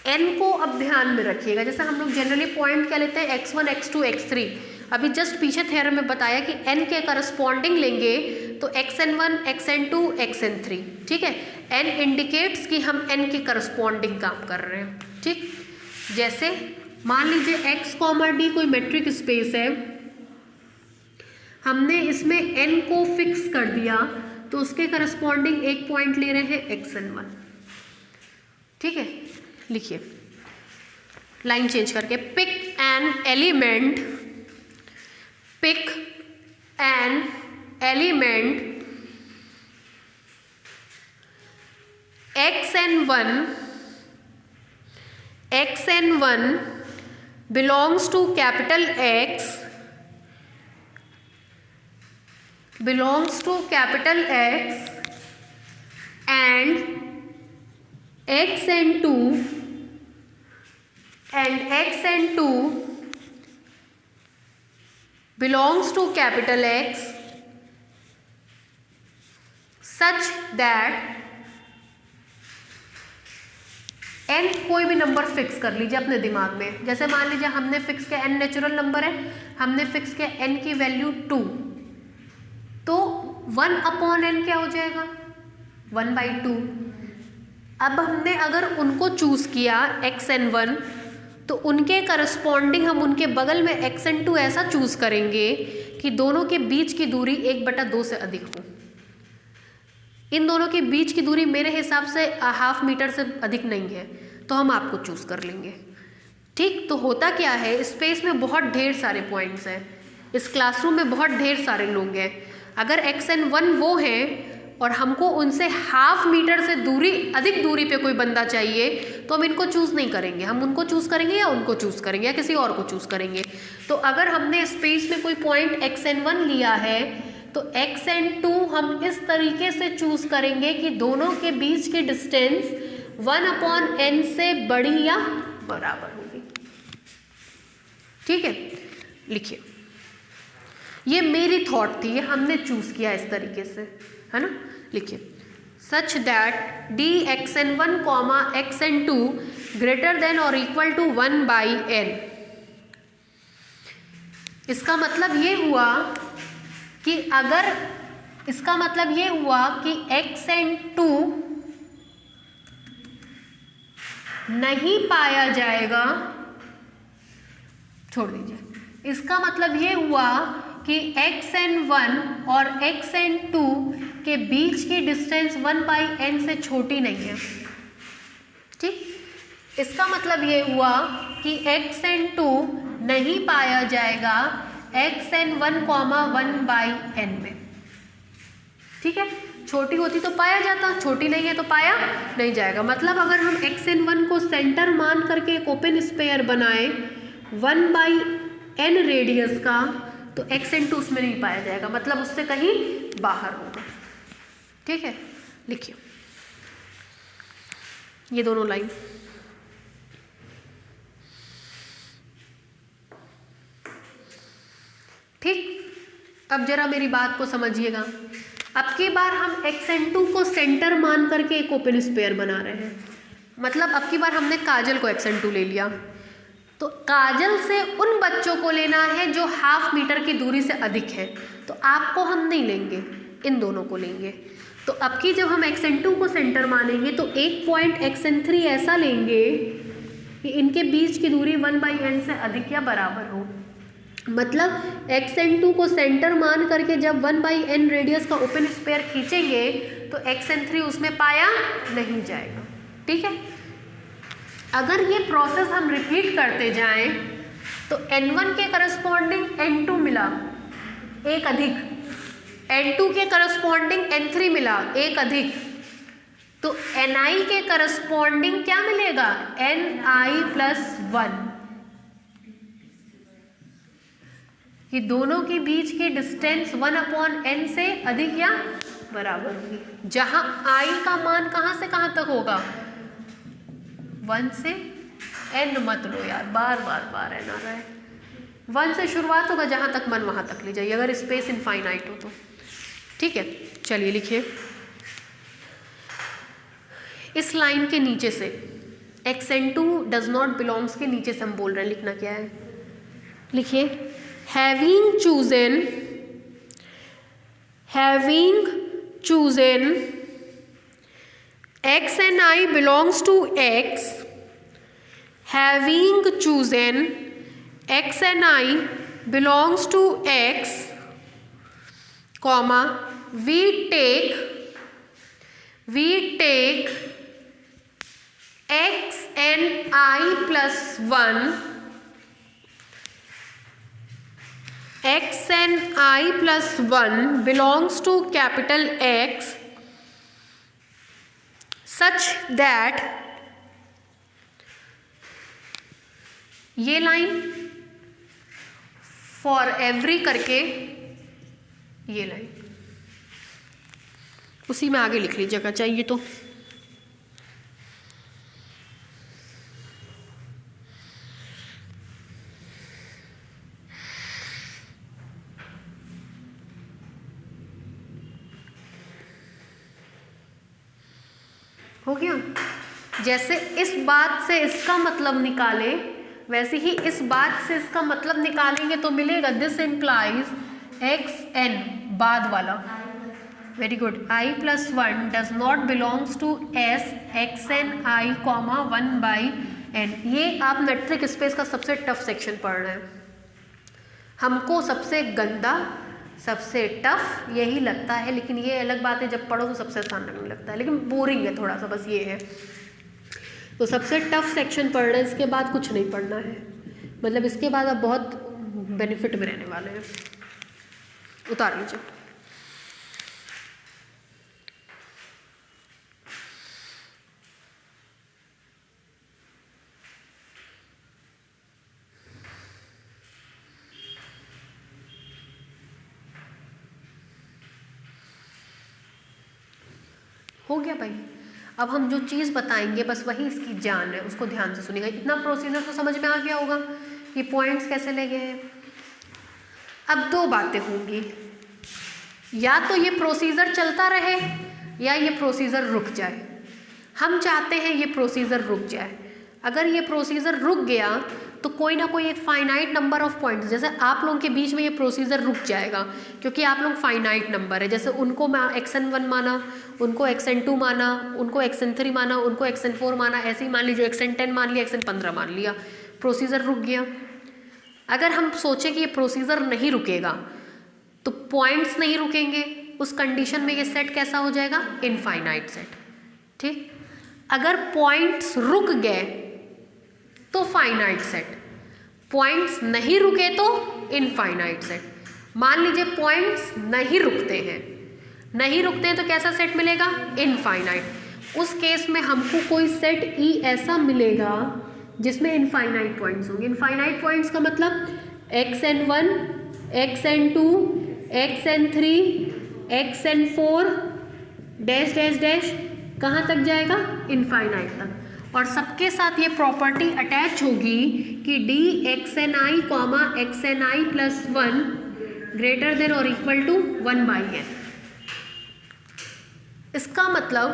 n को अब ध्यान में रखिएगा, जैसे हम लोग generally point क्या लेते हैं, x1, x2, x3। अभी जस्ट पीछे थ्योरम में बताया कि n के करस्पॉन्डिंग लेंगे तो xn1, xn2, xn3। ठीक है, n इंडिकेट्स कि हम n के करस्पॉन्डिंग काम कर रहे हैं। ठीक, जैसे मान लीजिए x, d कोई मेट्रिक स्पेस है, हमने इसमें n को फिक्स कर दिया तो उसके करस्पॉन्डिंग एक पॉइंट ले रहे हैं xn1। ठीक है, लिखिए लाइन चेंज करके, pick an element xn1 belongs to capital X and xn2 belongs to capital X such that n कोई भी नंबर फिक्स कर लीजिए अपने दिमाग में। जैसे मान लीजिए हमने फिक्स किया n नेचुरल नंबर है, हमने फिक्स किया n की वैल्यू 2, तो 1/n क्या हो जाएगा, 1/2। अब हमने अगर उनको चूज किया xn1 तो उनके करस्पॉन्डिंग हम उनके बगल में xn2 ऐसा चूज करेंगे कि दोनों के बीच की दूरी 1/2 से अधिक हो। इन दोनों के बीच की दूरी मेरे हिसाब से 0.5 मीटर से अधिक नहीं है, तो हम आपको चूज कर लेंगे। ठीक, तो होता क्या है, स्पेस में बहुत ढेर सारे पॉइंट्स हैं, इस क्लासरूम में बहुत ढेर सारे लोग हैं। अगर xn1 वो हैं और हमको उनसे 0.5 मीटर से अधिक दूरी पे कोई बंदा चाहिए तो हम इनको चूज़ नहीं करेंगे, हम उनको चूज़ करेंगे या उनको चूज़ करेंगे या किसी और को चूज़ करेंगे। तो अगर हमने स्पेस में कोई पॉइंट xn1 लिया है तो xn2 हम इस तरीके से चूज़ करेंगे कि दोनों के बीच की डिस्टेंस 1/n से बड़ी या बराबर होगी। ठीक है, लिखिए ये मेरी थॉट थी, ये हमने चूज़ किया इस तरीके से, है ना। लिखिए such that dxn1, xn2 greater than और इक्वल टू 1/n। इसका मतलब ये हुआ कि xn2 नहीं पाया जाएगा, छोड़ दीजिए। इसका मतलब ये हुआ कि xn1 और xn2 के बीच की डिस्टेंस 1/n से छोटी नहीं है। ठीक, इसका मतलब ये हुआ कि xn2 नहीं पाया जाएगा xn1, 1/n में। ठीक है, छोटी होती तो पाया जाता, छोटी नहीं है तो पाया नहीं जाएगा। मतलब अगर हम xn1 को सेंटर मान करके एक ओपन स्फीयर बनाए 1/n रेडियस का, तो xn2 उसमें नहीं पाया जाएगा, मतलब उससे कहीं बाहर होगा। ठीक है, लिखिए ये दोनों लाइन। ठीक, अब जरा मेरी बात को समझिएगा। अब की बार हम xn2 को सेंटर मान करके एक ओपन स्फीयर बना रहे हैं, मतलब अब की बार हमने काजल को xn2 ले लिया, तो काजल से उन बच्चों को लेना है जो 1/2 मीटर की दूरी से अधिक है, तो आपको हम नहीं लेंगे, इन दोनों को लेंगे। तो अब की जब हम xn2 को सेंटर मानेंगे तो एक पॉइंट xn3 ऐसा लेंगे कि इनके बीच की दूरी 1/n से अधिक या बराबर हो। मतलब xn2 को सेंटर मान करके जब 1/n रेडियस का ओपन स्फीयर खींचेंगे तो xn3 उसमें पाया नहीं जाएगा। ठीक है, अगर ये प्रोसेस हम रिपीट करते जाएं तो n1 के करस्पॉन्डिंग n2 मिला एक अधिक, n2 के करस्पॉन्डिंग n3 मिला एक अधिक, तो ni के करस्पॉन्डिंग क्या मिलेगा, ni+1। ये दोनों के बीच की डिस्टेंस 1/n से अधिक या बराबर होगी, जहां i का मान कहां से कहां तक होगा, 1 से n मत लो यार, बार बार n आ रहा है, 1 से शुरुआत होगा, जहां तक मन वहां तक ले जाइए अगर स्पेस इनफाइनाइट हो तो। ठीक है, चलिए लिखिए इस लाइन के नीचे से xn2 डज नॉट बिलोंग्स के नीचे से हम बोल रहे हैं, लिखना क्या है, लिखिए having chosen x and I belongs to x, having chosen x and I belongs to x, comma we take x and I+1, x and I+1 belongs to capital X such that, ये line for every करके ये line उसी में आगे लिख लीजिएगा चाहिए तो। हो गया, जैसे इस बात से इसका मतलब निकाले वैसे ही इस बात से इसका मतलब निकालेंगे तो मिलेगा दिस इम्प्लाइज xn बाद वाला, very good, I+1 does not belongs to s xn I, 1/n। ये आप मेट्रिक स्पेस का सबसे टफ सेक्शन पढ़ रहे हैं, हमको सबसे गंदा सबसे टफ यही लगता है, लेकिन ये अलग बात है जब पढ़ो तो सबसे आसान लगने लगता है, लेकिन बोरिंग है थोड़ा सा, बस ये है। तो सबसे टफ सेक्शन पढ़ रहे हैं, इसके बाद कुछ नहीं पढ़ना है, मतलब इसके बाद आप बहुत बेनिफिट में रहने वाले हैं। उतार लीजिए, हो गया भाई। अब हम जो चीज़ बताएंगे बस वही इसकी जान है, उसको ध्यान से सुनिएगा। इतना प्रोसीजर तो समझ में आ गया होगा, ये पॉइंट्स कैसे लगे हैं। अब दो बातें होंगी, या तो ये प्रोसीजर चलता रहे या ये प्रोसीजर रुक जाए। हम चाहते हैं ये प्रोसीजर रुक जाए। अगर ये प्रोसीजर रुक गया तो कोई ना कोई एक फाइनाइट नंबर ऑफ पॉइंट्स, जैसे आप लोगों के बीच में ये प्रोसीजर रुक जाएगा क्योंकि आप लोग फाइनाइट नंबर है, जैसे उनको xn1 माना, उनको xn2 माना, उनको xn3 माना, उनको xn4 माना, ऐसे ही मान लीजिए xn10 मान लिया, xn15 मान लिया, प्रोसीजर रुक गया। अगर हम सोचें कि ये प्रोसीजर नहीं रुकेगा तो पॉइंट्स नहीं रुकेंगे, उस कंडीशन में ये सेट कैसा हो जाएगा, इनफाइनाइट सेट। ठीक, अगर पॉइंट्स रुक गए तो फाइनाइट सेट, पॉइंट्स नहीं रुके तो इनफाइनाइट सेट। मान लीजिए पॉइंट्स नहीं रुकते हैं, नहीं रुकते हैं तो कैसा सेट मिलेगा, इनफाइनाइट। उस केस में हमको कोई सेट ई ऐसा मिलेगा जिसमें इनफाइनाइट पॉइंट्स होंगे। इनफाइनाइट पॉइंट्स का मतलब xn1, xn2, xn3, xn4 dash dash dash कहाँ तक जाएगा, इनफाइनाइट तक। और सबके साथ ये प्रॉपर्टी अटैच होगी कि डी एक्सएन आई कॉमा एक्सएन आई प्लस 1 ग्रेटर देन और इक्वल टू 1/n। इसका मतलब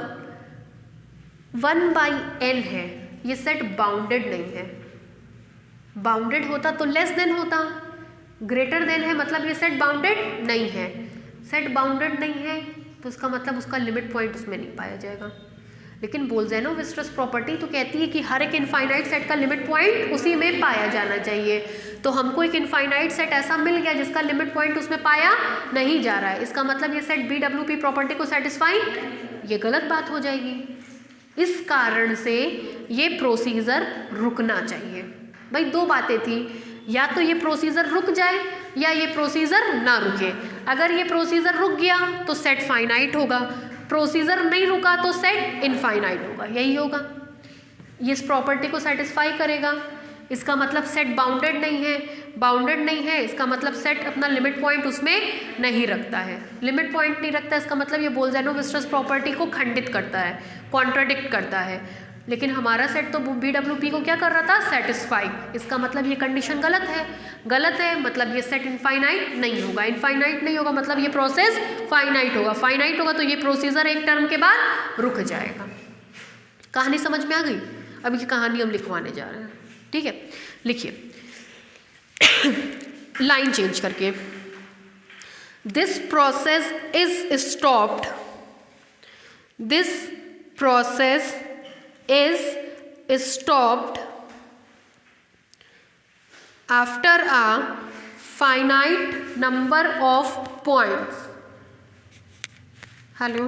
1/n है, ये सेट बाउंडेड नहीं है। बाउंडेड होता तो लेस देन होता, ग्रेटर देन है मतलब ये सेट बाउंडेड नहीं है। सेट बाउंडेड नहीं है तो इसका मतलब उसका लिमिट पॉइंट उसमें नहीं पाया जाएगा। लेकिन बोल्ज़ेनो-विस्ट्रस प्रॉपर्टी तो कहती है कि हर एक इनफाइनाइट सेट का लिमिट पॉइंट उसी में पाया जाना चाहिए। तो हमको एक इनफाइनाइट सेट ऐसा मिल गया जिसका लिमिट पॉइंट उसमें पाया नहीं जा रहा है, इसका मतलब ये सेट BWP प्रॉपर्टी को सेटिस्फाई, ये गलत बात हो जाएगी। इस कारण से ये प्रोसीजर रुकना चाहिए। भाई दो बातें थी, या तो ये प्रोसीजर रुक जाए या ये प्रोसीजर ना रुके। अगर ये प्रोसीजर रुक गया तो सेट फाइनाइट होगा, प्रोसीजर नहीं रुका तो सेट इनफाइनाइट होगा, यही होगा। ये इस प्रॉपर्टी को सेटिस्फाई करेगा। इसका मतलब सेट बाउंडेड नहीं है, बाउंडेड नहीं है इसका मतलब सेट अपना लिमिट पॉइंट उसमें नहीं रखता है। लिमिट पॉइंट नहीं रखता इसका मतलब ये बोल्ज़ेनो-विस्ट्रस प्रॉपर्टी को खंडित करता है, कॉन्ट्राडिक्ट करता है। लेकिन हमारा सेट तो BWP को क्या कर रहा था, सेटिस्फाई। इसका मतलब ये कंडीशन गलत है, गलत है मतलब ये सेट इनफाइनाइट नहीं होगा। इनफाइनाइट नहीं होगा मतलब ये प्रोसेस फाइनाइट होगा, फाइनाइट होगा तो ये प्रोसीजर एक टर्म के बाद रुक जाएगा। कहानी समझ में आ गई? अब ये कहानी हम लिखवाने जा रहे हैं, ठीक है। लिखिए लाइन चेंज करके, this process is stopped, this process is stopped after a finite number of points। Hello,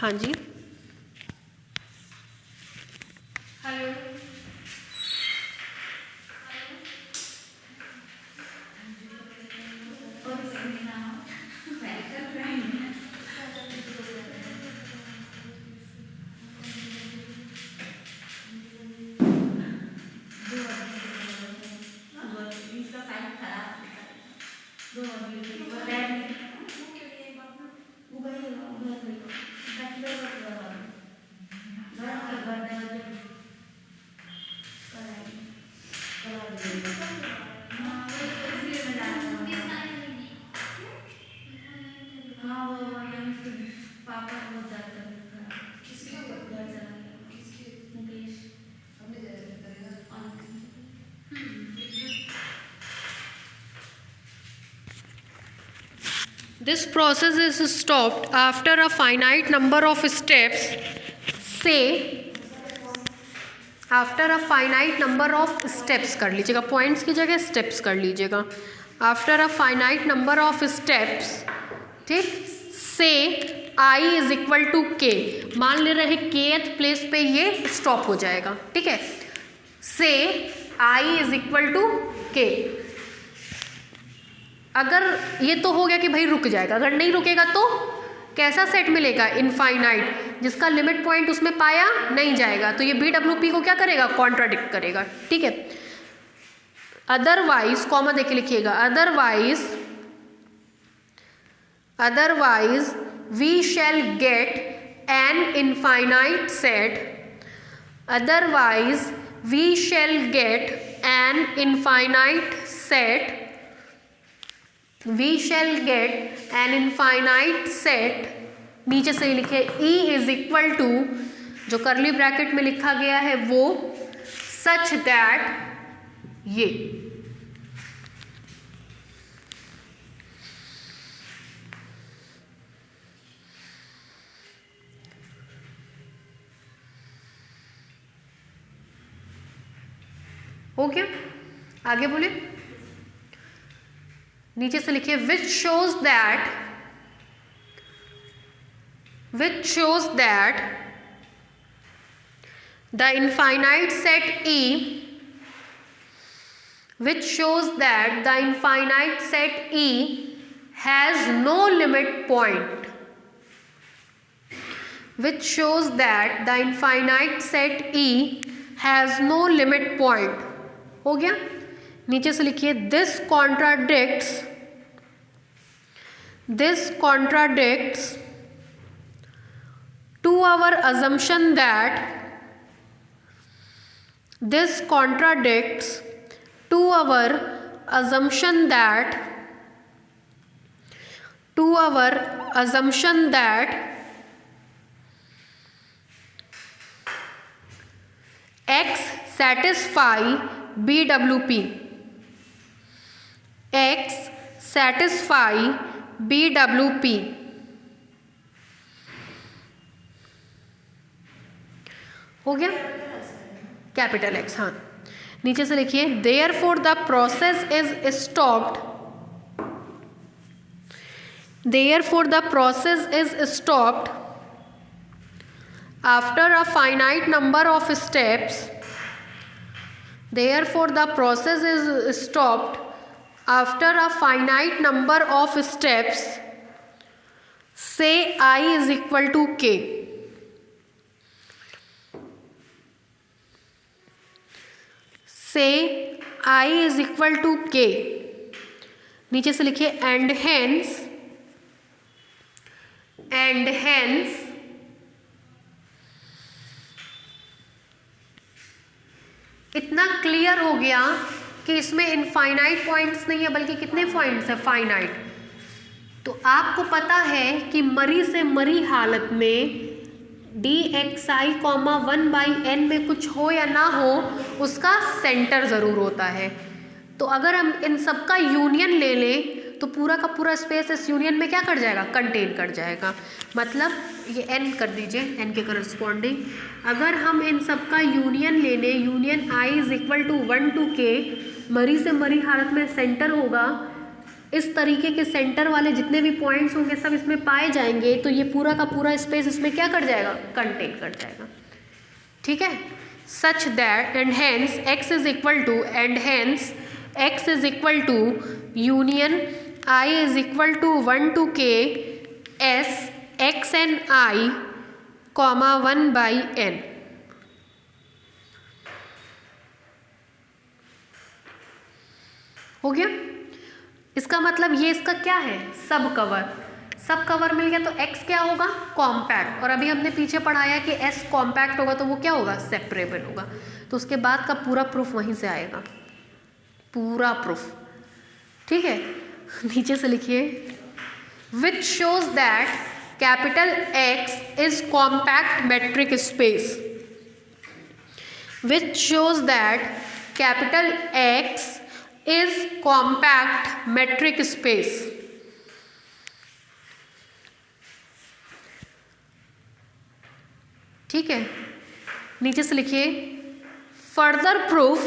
हाँ जी, hello, This process is stopped after a finite number of steps. Say after a finite number of steps कर लीजिएगा, points की जगह steps कर लीजिएगा। After a finite number of steps, ठीक, से I is equal to K, मान ले रहे हैं Kth प्लेस पे ये स्टॉप हो जाएगा, ठीक है। से I is equal to K, अगर ये तो हो गया कि भाई रुक जाएगा, अगर नहीं रुकेगा तो कैसा सेट मिलेगा, इनफाइनाइट, जिसका लिमिट पॉइंट उसमें पाया नहीं जाएगा। तो ये BWP को क्या करेगा, कॉन्ट्राडिक्ट करेगा, ठीक है। अदरवाइज, कॉमा देके लिखिएगा, otherwise we shall get an infinite set, otherwise we shall get an infinite set, we shall get an infinite set, नीचे से लिखे E इज इक्वल टू, जो करली ब्रैकेट में लिखा गया है वो, सच दैट ये हो गया। आगे बोले, नीचे से लिखिए which shows that the infinite set E, which shows that the infinite set E has no limit point, which shows that the infinite set E has no limit point। हो गया। नीचे से लिखिए this contradicts to our assumption that X satisfy BWP। X satisfy BWP। हो गया। Capital X, हाँ। नीचे से लिखिए therefore the process is stopped after a finite number of steps। Therefore the process is stopped after a finite number of steps, say I is equal to K। say I is equal to K। नीचे से लिखिए and hence इतना clear हो गया कि इसमें infinite points नहीं है बल्कि कितने पॉइंट्स है, फाइनाइट। तो आपको पता है कि मरी से मरी हालत में dxi, 1/n में कुछ हो या ना हो उसका सेंटर ज़रूर होता है। तो अगर हम इन सब का यूनियन ले लें तो पूरा का पूरा स्पेस इस यूनियन में क्या कर जाएगा, कंटेन कर जाएगा। मतलब ये n कर दीजिए, n के करस्पॉन्डिंग अगर हम इन सब का यूनियन ले लें, union i is equal to 1 to k, मरी से मरी हालत में सेंटर होगा, इस तरीके के सेंटर वाले जितने भी पॉइंट्स होंगे सब इसमें पाए जाएंगे, तो ये पूरा का पूरा स्पेस इसमें क्या कर जाएगा, कंटेन कर जाएगा। ठीक है। Such that and hence x is equal to union I is equal to 1 to k s x n I, 1/n। हो गया। इसका मतलब ये इसका क्या है, सब कवर मिल गया। तो x क्या होगा, कॉम्पैक्ट। और अभी हमने पीछे पढ़ाया कि s कॉम्पैक्ट होगा तो वो क्या होगा, सेपरेबल होगा। तो उसके बाद का पूरा प्रूफ वहीं से आएगा, पूरा प्रूफ। ठीक है। नीचे से लिखिए which shows that capital X is compact metric space. Which shows that capital X is compact metric space. ठीक है। नीचे से लिखिए फर्दर प्रूफ।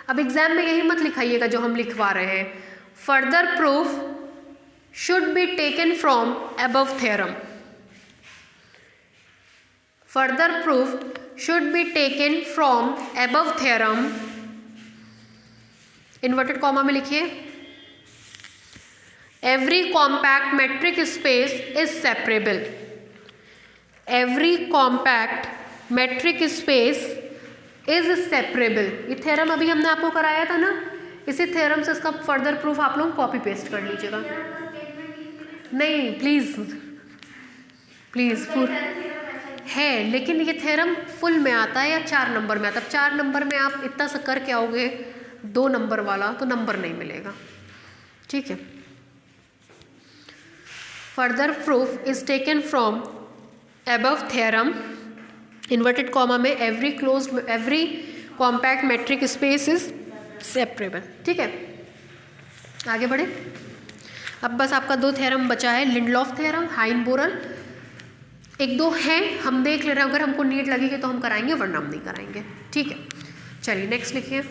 अब एग्जाम में यही मत लिखाइएगा जो हम लिखवा रहे हैं। Further proof should be taken from above theorem. Further proof should be taken from above theorem. Inverted comma में लिखिए every compact metric space is separable. Every compact metric space is separable. ये थ्योरम अभी हमने आपको कराया था ना, इसी थ्योरम से इसका फर्दर प्रूफ आप लोग कॉपी पेस्ट कर लीजिएगा। नहीं प्लीज है, लेकिन ये थ्योरम फुल में आता है या 4 नंबर में आता है। 4 नंबर में आप इतना सा करके आओगे 2 नंबर वाला तो नंबर नहीं मिलेगा। ठीक है। Further proof is taken from above theorem, inverted comma में every compact metric space is separable. ठीक है। आगे बढ़े। अब बस आपका 2 थ्योरम बचा है, लिंडलॉफ थ्योरम, हाइन-बोरल। 1-2 हैं, हम देख ले रहे हैं। अगर हमको नीड लगेगी तो हम कराएंगे, वरना हम नहीं कराएंगे। ठीक है। चलिए नेक्स्ट लिखिए।